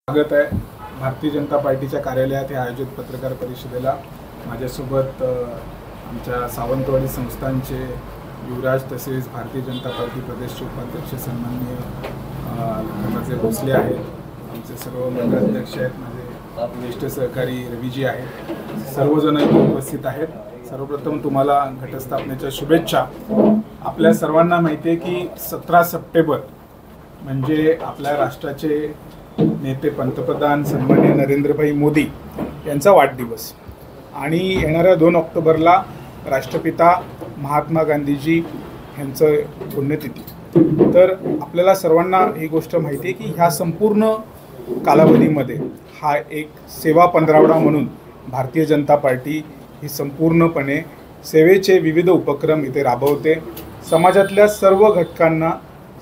स्वागत आहे भारतीय जनता पार्टीच्या कार्यालयात हे आयोजित पत्रकार परिषदेला। माझ्यासोबत आमच्या सावंतवाडी संस्थानचे युवराज तसेच भारतीय जनता पार्टी प्रदेशचे उपाध्यक्ष सन्माननीय लखनराजे भोसले आहेत। आमचे सर्व मंडळाध्यक्ष आहेत, माझे ज्येष्ठ सहकारी रवीजी आहेत, सर्वजण इथे उपस्थित आहेत। सर्वप्रथम तुम्हाला घटस्थापनेच्या शुभेच्छा। आपल्या सर्वांना माहिती आहे की 17 सप्टेंबर म्हणजे आपल्या राष्ट्राचे नेते पंतप्रधान सन्माननीय नरेंद्रभाई मोदी यांचा वाढदिवस आणि येणाऱ्या 2 ऑक्टोबरला राष्ट्रपिता महात्मा गांधीजी यांचं पुण्यतिथी। तर आपल्याला सर्वांना ही गोष्ट माहिती आहे की ह्या संपूर्ण कालावधीमध्ये हा एक सेवा पंधरवडा म्हणून भारतीय जनता पार्टी ही संपूर्णपणे सेवेचे विविध उपक्रम इथे राबवते। समाजातल्या सर्व घटकांना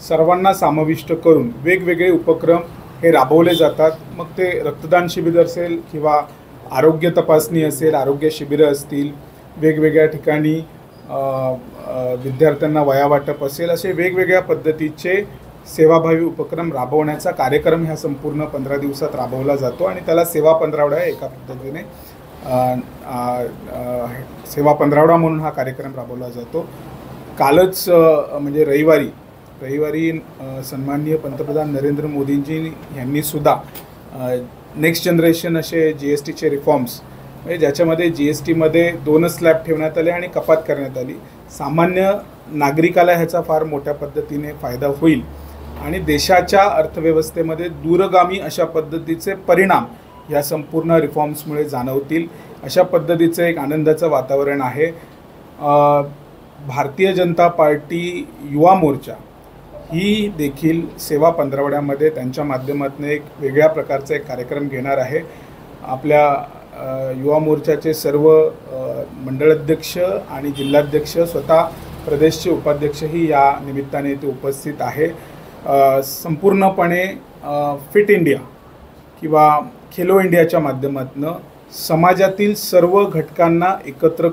सर्वांना समाविष्ट करून वेगवेगळे उपक्रम हे राबवले जातात। मग ते रक्तदान शिबिर असेल किंवा आरोग्य तपासणी असेल, आरोग्य शिबिरं असतील, वेगवेगळ्या ठिकाणी विद्यार्थ्यांना वह्या वाटप असेल, असे वेगवेगळ्या पद्धतीचे सेवाभावी उपक्रम राबवण्याचा कार्यक्रम ह्या संपूर्ण 15 दिवसात राबवला जातो आणि त्याला सेवा पंधरवडा एका पद्धतीने सेवा पंधरवडा म्हणून हा कार्यक्रम राबवला जातो। कालच म्हणजे रविवारी सन्माननीय पंतप्रधान नरेंद्र मोदींजी यांनी सुद्धा नेक्स्ट जनरेशन असे GSTचे रिफॉर्म्स म्हणजे ज्याच्यामध्ये GSTमध्ये 2 स्लॅब ठेवण्यात आले आणि कपात करण्यात आली। सामान्य नागरिकाला ह्याचा फार मोठ्या पद्धतीने फायदा होईल आणि देशाच्या अर्थव्यवस्थेमध्ये दूरगामी अशा पद्धतीचे परिणाम या संपूर्ण रिफॉर्म्समुळे जाणवतील, अशा पद्धतीचं एक आनंदाचं वातावरण आहे। भारतीय जनता पार्टी युवा मोर्चा ही देखील सेवा पंधरवड्यामध्ये त्यांच्या माध्यमातून एक वेगळ्या प्रकारचा एक कार्यक्रम घेणार आहे। आपल्या युवा मोर्चाचे सर्व मंडळाध्यक्ष आणि जिल्हाध्यक्ष, स्वतः प्रदेशचे उपाध्यक्षही या निमित्ताने इथे उपस्थित आहे। संपूर्णपणे फिट इंडिया किंवा खेलो इंडियाच्या माध्यमातून समाजातील सर्व घटकांना एकत्र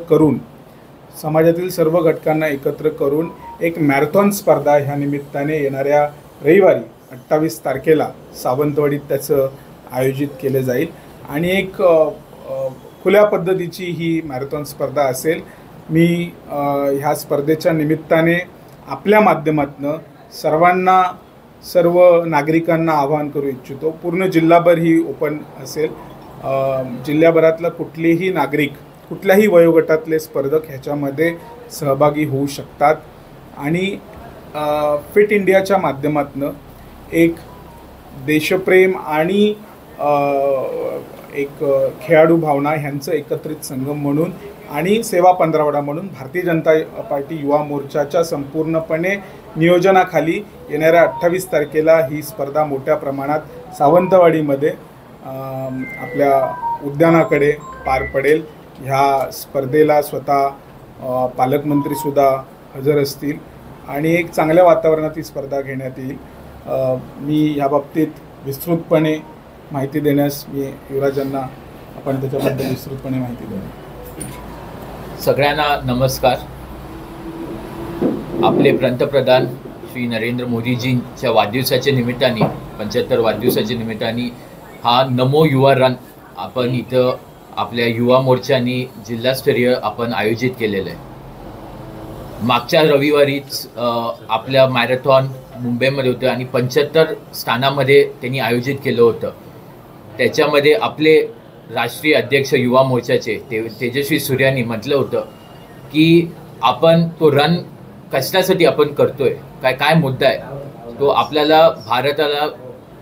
करून एक मॅरेथॉन स्पर्धा ह्या निमित्ताने येणाऱ्या रविवारी 28 तारखेला सावंतवाडीत त्याचं आयोजित केलं जाईल आणि एक खुल्या पद्धतीची ही मॅरेथॉन स्पर्धा असेल। मी ह्या स्पर्धेच्या निमित्ताने आपल्या माध्यमातून सर्व नागरिकांना आवाहन करू इच्छितो। पूर्ण जिल्हाभर ही ओपन असेल। जिल्ह्याभरातला कुठलेही नागरिक, कुठल्याही वयोगटातले स्पर्धक ह्याच्यामध्ये सहभागी होऊ शकतात आणि फिट इंडियाच्या माध्यमातून एक देशप्रेम आणि एक खेळाडू भावना ह्यांचं एकत्रित संगम म्हणून आणि सेवा पंधरवडा म्हणून भारतीय जनता पार्टी युवा मोर्चाच्या संपूर्णपणे नियोजनाखाली येणाऱ्या 28 तारखेला ही स्पर्धा मोठ्या प्रमाणात सावंतवाडीमध्ये आपल्या उद्यानाकडे पार पडेल। ह्या स्पर्धेला स्वतः पालकमंत्रीसुद्धा हजर असतील आणि एक चांगल्या वातावरणात ही स्पर्धा घेण्यात येईल। मी ह्या बाबतीत विस्तृतपणे माहिती देण्यास मी युवराजांना आपण त्याच्याबद्दल विस्तृतपणे माहिती देऊ। सगळ्यांना नमस्कार। आपले पंतप्रधान श्री नरेंद्र मोदीजींच्या वाढदिवसाच्या निमित्ताने 75 वाढदिवसाच्या निमित्ताने हा नमो युवा रन आपण इथं आपल्या युवा मोर्चाने जिल्हास्तरीय आपण आयोजित केलेलं आहे। मागच्या रविवारीच आपल्या मॅरेथॉन मुंबईमध्ये होतं आणि 75 स्थानामध्ये त्यांनी आयोजित केलं होतं। त्याच्यामध्ये आपले राष्ट्रीय अध्यक्ष युवा मोर्चाचे तेजस्वी सूर्यांनी म्हटलं होतं की आपण तो रन कशासाठी आपण करतोय, काय मुद्दा आहे, तो आपल्याला भारताला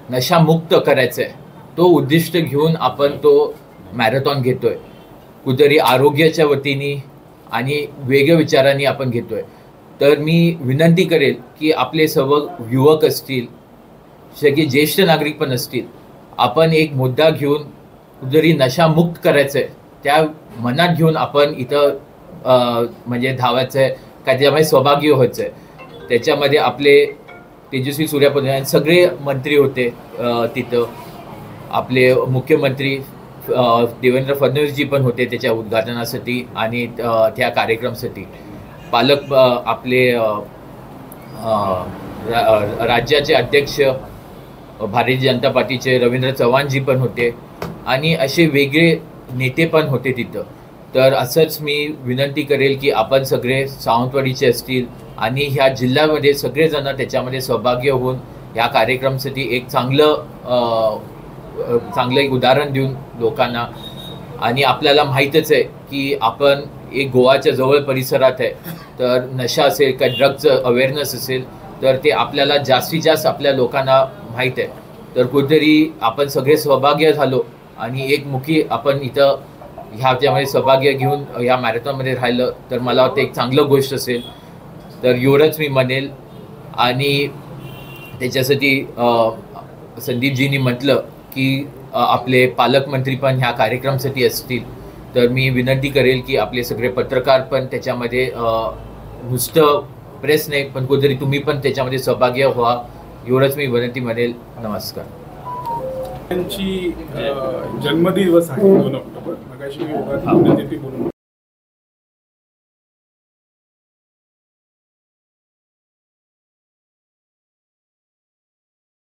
नशामुक्त करायचा आहे, तो उद्दिष्ट घेऊन आपण तो मॅरेथॉन घेतोय। कुठेतरी आरोग्याच्या वतीने आणि वेगळ्या विचारांनी आपण घेतोय। तर मी विनंती करेल की आपले सर्व युवक असतील, सगळे ज्येष्ठ नागरिक पण असतील, आपण एक मुद्दा घेऊन कुठेतरी नशामुक्त करायचं आहे, त्या मनात घेऊन आपण इथं म्हणजे धावायचं आहे, काय त्याच्यामध्ये सहभागी व्हायचं आहे। त्याच्यामध्ये आपले तेजस्वी सूर्यप्रधान सगळे मंत्री होते तिथं, आपले मुख्यमंत्री देवेंद्र फडणवीसजी पण होते त्याच्या उद्घाटनासाठी आणि त्या कार्यक्रमासाठी। पालक आपले राज्याचे अध्यक्ष भारतीय जनता पार्टीचे रवींद्र चव्हाणजी पण होते आणि असे वेगळे नेते पण होते तिथं. तर असंच मी विनंती करेल की आपण सगळे सावंतवाडीचे असतील आणि ह्या जिल्ह्यामध्ये सगळेजण त्याच्यामध्ये सहभागी होऊन ह्या कार्यक्रमासाठी एक चांगलं एक उदाहरण देऊन लोकांना. आणि आपल्याला माहीतच आहे की आपण एक गोवाच्या जवळ परिसरात आहे, तर नशा असेल का ड्रगचं अवेअरनेस असेल तर ते आपल्याला जास्तीत जास्त आपल्या लोकांना माहीत आहे. तर कुठेतरी आपण सगळे सहभागी झालो आणि एकमुखी आपण इथं ह्याच्यामध्ये सहभागी घेऊन ह्या मॅरेथॉनमध्ये राहिलं तर मला वाटतं एक चांगलं गोष्ट असेल. तर एवढंच मी म्हणेल. आणि त्याच्यासाठी संदीपजींनी म्हटलं की आपले पालकमंत्री पण ह्या कार्यक्रमासाठी असतील, तर मी विनंती करेल की आपले सगळे पत्रकार पण त्याच्यामध्ये नुसतं प्रेस नाही पण कुठेतरी तुम्ही पण त्याच्यामध्ये सहभागी व्हा, एवढंच मी विनंती म्हणेल. नमस्कार. त्यांची जन्मदिवस आहे 2 ऑक्टोबर. मगाशी मी योगात बोलून